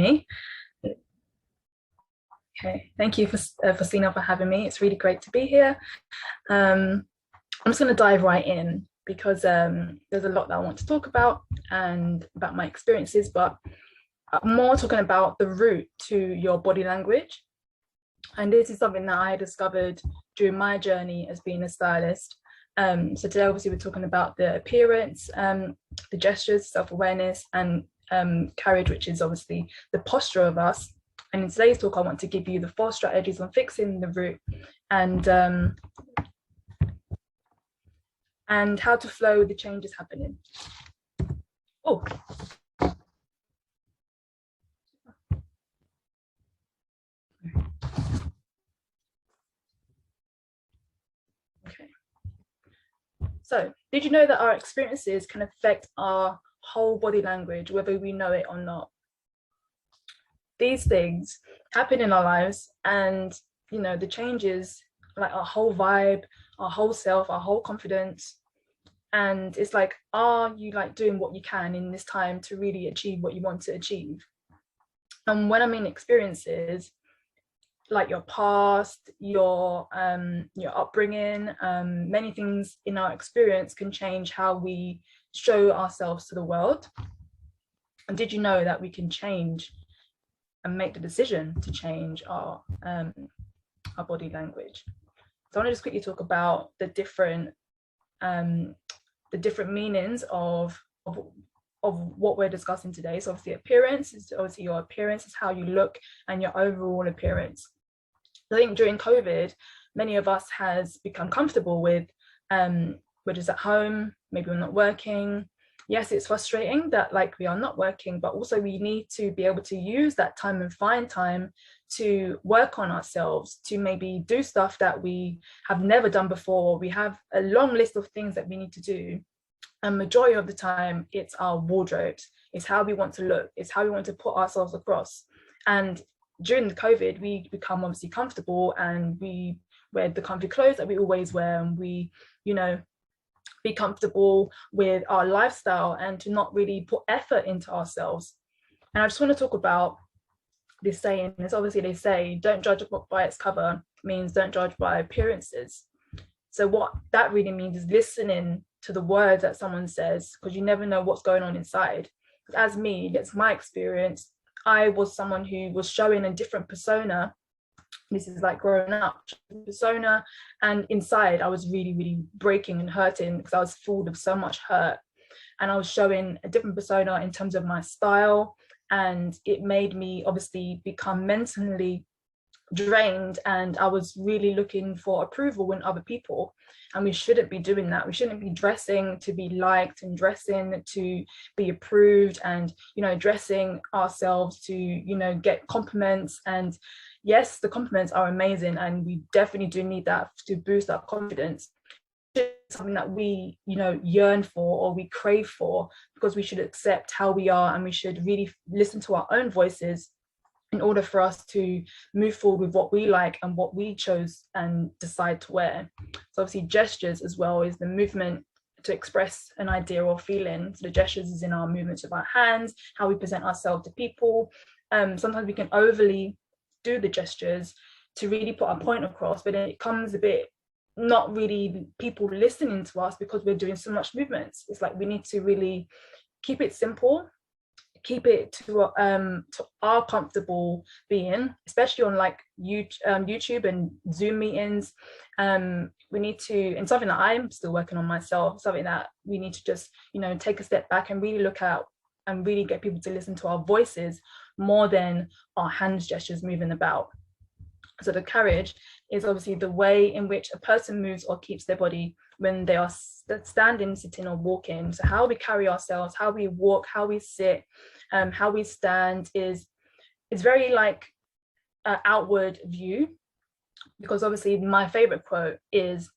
me. Okay, thank you for Faustina for having me. It's really great to be here. I'm just going to dive right in because there's a lot that I want to talk about and about my experiences, but I'm more talking about the route to your body language. And this is something that I discovered during my journey as being a stylist. So today, obviously, we're talking about the appearance, the gestures, self-awareness, and carriage, which is obviously the posture of us. And in today's talk, I want to give you the 4 strategies on fixing the root and how to flow with the changes happening. Oh. Okay. So, did you know that our experiences can affect our whole body language, whether we know it or not? These things happen in our lives, and the changes, like our whole vibe, our whole self, our whole confidence. And it's like, are you like doing what you can in this time to really achieve what you want to achieve? And when I mean experiences, like your past, your upbringing, many things in our experience can change how we show ourselves to the world. And did you know that we can change and make the decision to change our body language? So I want to just quickly talk about the different meanings of what we're discussing today. So obviously appearance is obviously your appearance is how you look and your overall appearance. I think during COVID, many of us has become comfortable with we're just at home, maybe we're not working. Yes, it's frustrating that like we are not working, but also we need to be able to use that time and find time to work on ourselves, to maybe do stuff that we have never done before. We have a long list of things that we need to do. And majority of the time, it's our wardrobes. It's how we want to look. It's how we want to put ourselves across. And during the COVID, we become obviously comfortable and we wear the comfy clothes that we always wear, and we, be comfortable with our lifestyle and to not really put effort into ourselves. And I just want to talk about this saying. It's obviously they say, don't judge a book by its cover, means don't judge by appearances. So what that really means is listening to the words that someone says, because you never know what's going on inside. As me, that's my experience. I was someone who was showing a different persona. This is like growing up persona, and inside I was really, really breaking and hurting because I was full of so much hurt, and I was showing a different persona in terms of my style, and it made me obviously become mentally drained, and I was really looking for approval in other people, and we shouldn't be doing that. We shouldn't be dressing to be liked and dressing to be approved, and dressing ourselves to get compliments. And yes, the compliments are amazing, and we definitely do need that to boost our confidence. It's something that we yearn for or we crave for, because we should accept how we are, and we should really listen to our own voices in order for us to move forward with what we like and what we chose and decide to wear. So obviously gestures as well is the movement to express an idea or feeling. So the gestures is in our movements of our hands, how we present ourselves to people. Sometimes we can overly do the gestures to really put our point across, but then it comes a bit not really people listening to us because we're doing so much movements. It's like we need to really keep it simple, keep it to our comfortable being, especially on like YouTube and Zoom meetings. We need to, and something that I'm still working on myself, something that we need to just take a step back and really look at and really get people to listen to our voices more than our hand gestures moving about. So the carriage is obviously the way in which a person moves or keeps their body when they are standing, sitting, or walking. So how we carry ourselves, how we walk, how we sit, how we stand is very like an outward view. Because obviously my favorite quote is,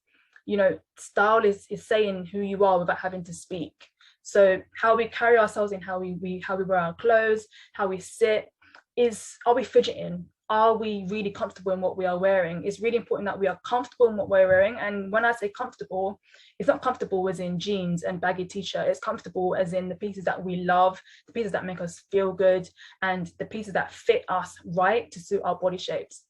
style is saying who you are without having to speak. So how we carry ourselves and how we wear our clothes, how we sit, are we fidgeting? are we really comfortable in what we are wearing? It's really important that we are comfortable in what we're wearing. And when I say comfortable, it's not comfortable as in jeans and baggy t-shirt. It's comfortable as in the pieces that we love, the pieces that make us feel good, and the pieces that fit us right to suit our body shapes.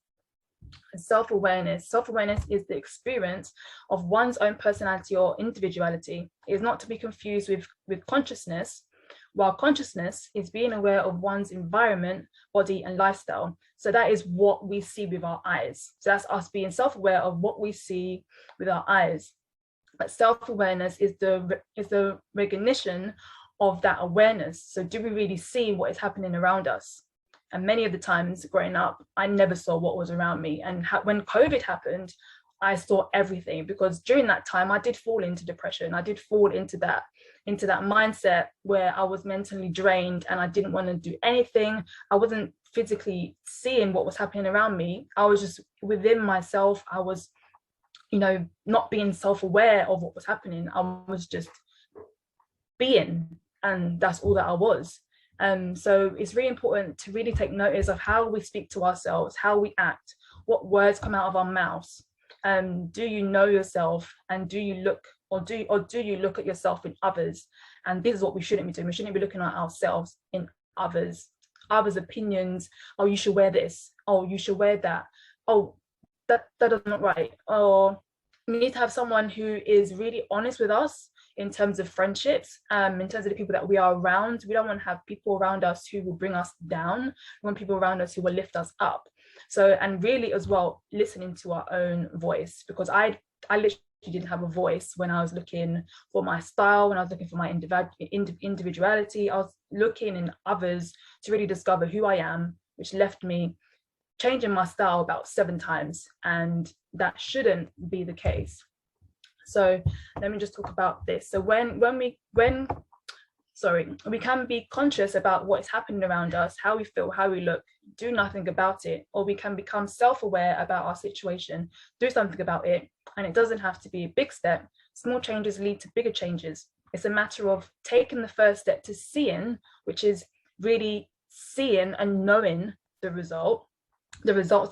Self-awareness. Self-awareness is the experience of one's own personality or individuality. It is not to be confused with consciousness, while consciousness is being aware of one's environment, body, and lifestyle. So that is what we see with our eyes. So that's us being self-aware of what we see with our eyes. But self-awareness is the recognition of that awareness. So do we really see what is happening around us? And many of the times growing up, I never saw what was around me. And when COVID happened, I saw everything, because during that time I did fall into depression. I did fall into that mindset where I was mentally drained and I didn't want to do anything. I wasn't physically seeing what was happening around me. I was just within myself. I was, not being self-aware of what was happening. I was just being, and that's all that I was. So it's really important to really take notice of how we speak to ourselves, how we act, what words come out of our mouths. Do you know yourself, and do you look at yourself in others? And this is what we shouldn't be doing. We shouldn't be looking at ourselves in others' opinions. Oh, you should wear this. Oh, you should wear that. Oh, that doesn't look right. Or we need to have someone who is really honest with us in terms of friendships, in terms of the people that we are around. We don't want to have people around us who will bring us down. We want people around us who will lift us up. So, and really as well, listening to our own voice, because I literally didn't have a voice when I was looking for my style, when I was looking for my individuality. I was looking in others to really discover who I am, which left me changing my style about 7 times, and that shouldn't be the case. So let me just talk about this. So we can be conscious about what is happening around us, how we feel, how we look, do nothing about it, or we can become self-aware about our situation, do something about it. And it doesn't have to be a big step. Small changes lead to bigger changes. It's a matter of taking the first step to seeing, which is really seeing and knowing the results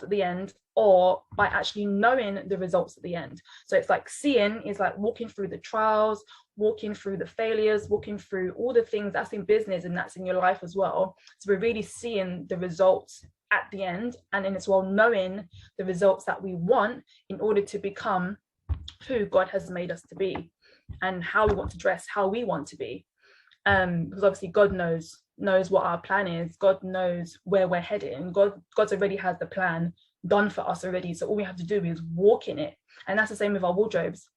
at the end, or by actually knowing the results at the end. So it's like seeing is like walking through the trials, walking through the failures, walking through all the things that's in business and that's in your life as well. So we're really seeing the results at the end, and then as well knowing the results that we want in order to become who God has made us to be, and how we want to dress, how we want to be. Because obviously God knows what our plan is. God knows where we're heading. God's already has the plan done for us already. So all we have to do is walk in it. And that's the same with our wardrobes.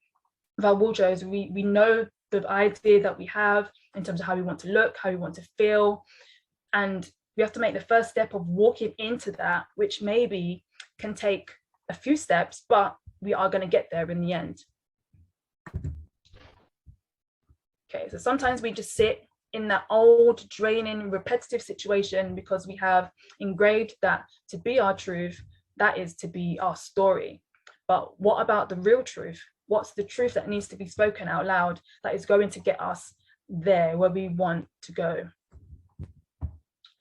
With our wardrobes, we know the idea that we have in terms of how we want to look, how we want to feel. And we have to make the first step of walking into that, which maybe can take a few steps, but we are going to get there in the end. Okay, so sometimes we just sit in that old, draining, repetitive situation because we have engraved that to be our truth, that is to be our story. But what about the real truth? What's the truth that needs to be spoken out loud that is going to get us there where we want to go?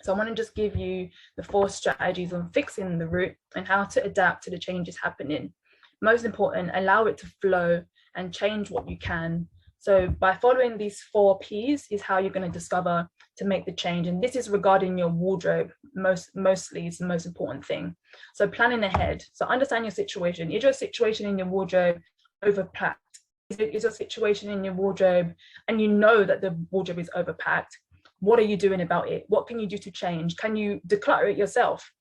So I want to just give you the 4 strategies on fixing the root and how to adapt to the changes happening. Most important, allow it to flow and change what you can. So by following these 4 P's is how you're going to discover to make the change. And this is regarding your wardrobe, mostly is the most important thing. So planning ahead. So understand your situation. Is your situation in your wardrobe overpacked? Is your situation in your wardrobe and you know that the wardrobe is overpacked? What are you doing about it? What can you do to change? Can you declutter it yourself?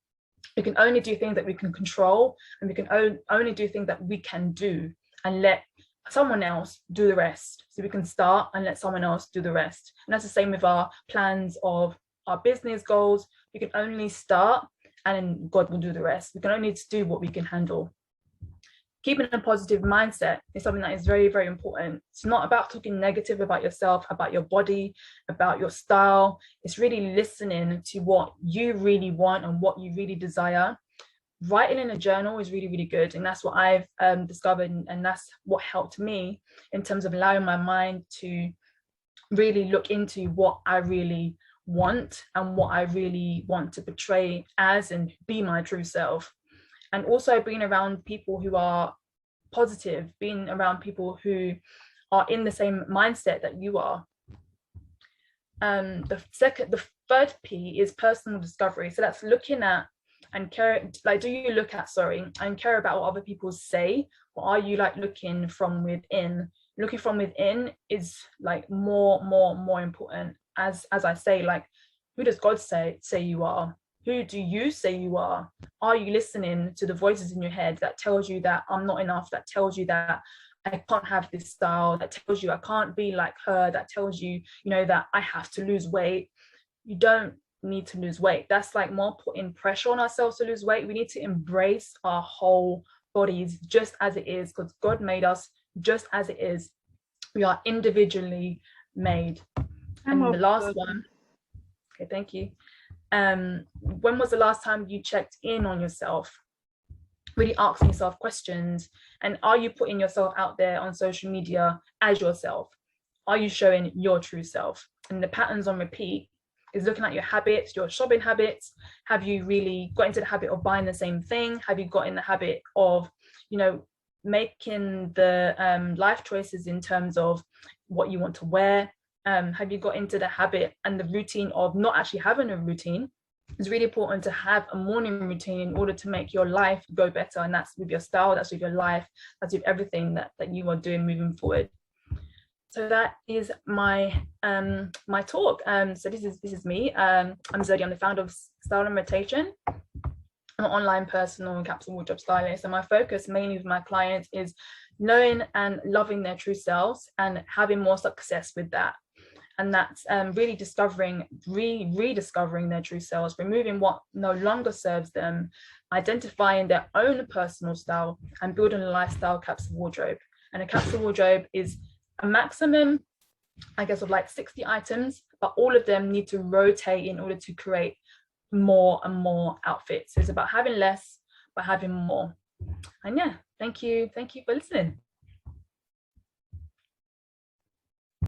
We can only do things that we can control, and we can only do things that we can do, and let someone else do the rest. So we can start and let someone else do the rest. And that's the same with our plans of our business goals. We can only start and then God will do the rest. We can only do what we can handle. Keeping a positive mindset is something that is very, very important. It's not about talking negative about yourself, about your body, about your style. It's really listening to what you really want and what you really desire. Writing in a journal is really, really good. And that's what I've discovered. And that's what helped me in terms of allowing my mind to really look into what I really want and what I really want to portray as and be my true self. And also being around people who are positive, being around people who are in the same mindset that you are. The third P is personal discovery. So that's looking at and care, like, do you look at, and care about what other people say, or are you like looking from within? Looking from within is like more important. As I say, like, who does God say you are? Who do you say you are? Are you listening to the voices in your head that tells you that I'm not enough, that tells you that I can't have this style, that tells you I can't be like her, that tells you, you know, that I have to lose weight? You don't need to lose weight. That's like more putting pressure on ourselves to lose weight. We need to embrace our whole bodies just as it is, because God made us just as it is. We are individually made. And the last one, okay, thank you. When was the last time you checked in on yourself? Really asking yourself questions. And are you putting yourself out there on social media as yourself? Are you showing your true self? And the patterns on repeat is looking at your habits, your shopping habits. Have you really got into the habit of buying the same thing? Have you got in the habit of, you know, making the life choices in terms of what you want to wear? Have you got into the habit and the routine of not actually having a routine? It's really important to have a morning routine in order to make your life go better. And that's with your style, that's with your life, that's with everything that you are doing moving forward. So that is my my talk. So this is me. I'm Zodie. I'm the founder of Style and Rotation. I'm an online personal capsule wardrobe stylist, and my focus mainly with my clients is knowing and loving their true selves and having more success with that. And that's really discovering, rediscovering their true selves, removing what no longer serves them, identifying their own personal style, and building a lifestyle capsule wardrobe. And a capsule wardrobe is a maximum, I guess, of like 60 items, but all of them need to rotate in order to create more and more outfits. So it's about having less but having more. And yeah, thank you for listening.